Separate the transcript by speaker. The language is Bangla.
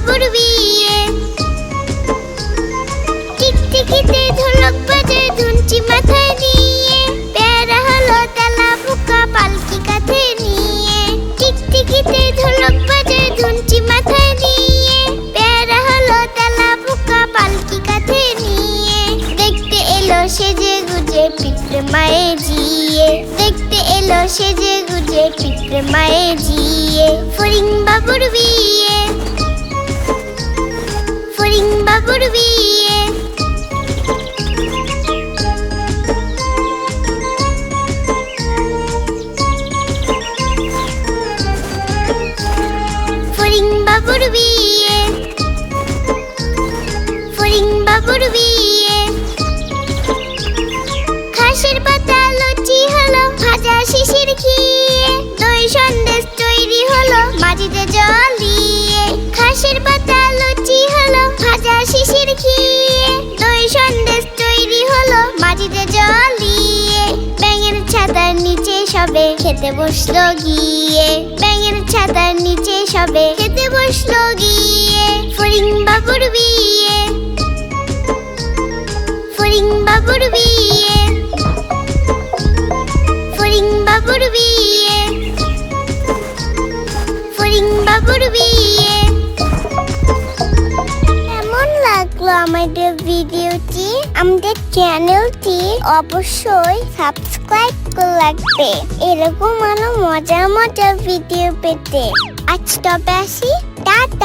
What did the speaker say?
Speaker 1: বাবুর বিয়ে। টিকটিকিতে ঢোলক বাজে ধুনচি মাথায় নিয়ে, প্যারা হলো তেলা পোকা পালকি কাঁধে নিয়ে। টিকটিকিতে ঢোলক বাজে ধুনচি মাথায় নিয়ে, প্যারা হলো তেলা পোকা পালকি কাঁধে নিয়ে। দেখতে এলো সেজে গুজে পিঁপড়ে মায়ে জিয়ে, দেখতে এলো সেজে গুজে পিঁপড়ে মায়ে জিয়ে। ফড়িং বাবুর বিয়ে, ফড়িং বাবুর বিয়ে। ফড়িং বাবুর বিয়ে, ফড়িং বাবুর বিয়ে। ঘাসের পাতা লুচি হলো ভাজা শিশির খেয়ে, দই সন্দেশ তৈরি হলো মাটিতে জল দিয়ে। ঘাসের পাতা লুচি হলো ভাজা শিশির খেয়ে, দই সন্দেশ তৈরি হলো মাটিতে জল দিয়ে। ব্যাঙের ছাতার নিচে সবে খেতে বসলো গিয়ে, ব্যাঙের ছাতার নিচে সবে খেতে বসলো গিয়ে। ফড়িং বাবুর বিয়ে, ফড়িং বাবুর বিয়ে, ফড়িং বাবুর বিয়ে, ফড়িং বাবুর বিয়ে। কেমন লাগলো আমাদের ভিডিওটি? আমাদের চ্যানেলটি অবশ্যই সাবস্ক্রাইব করে রাখবে এরকম আরো মজার মজার ভিডিও পেতে। আজ তবে আসি, টাটা।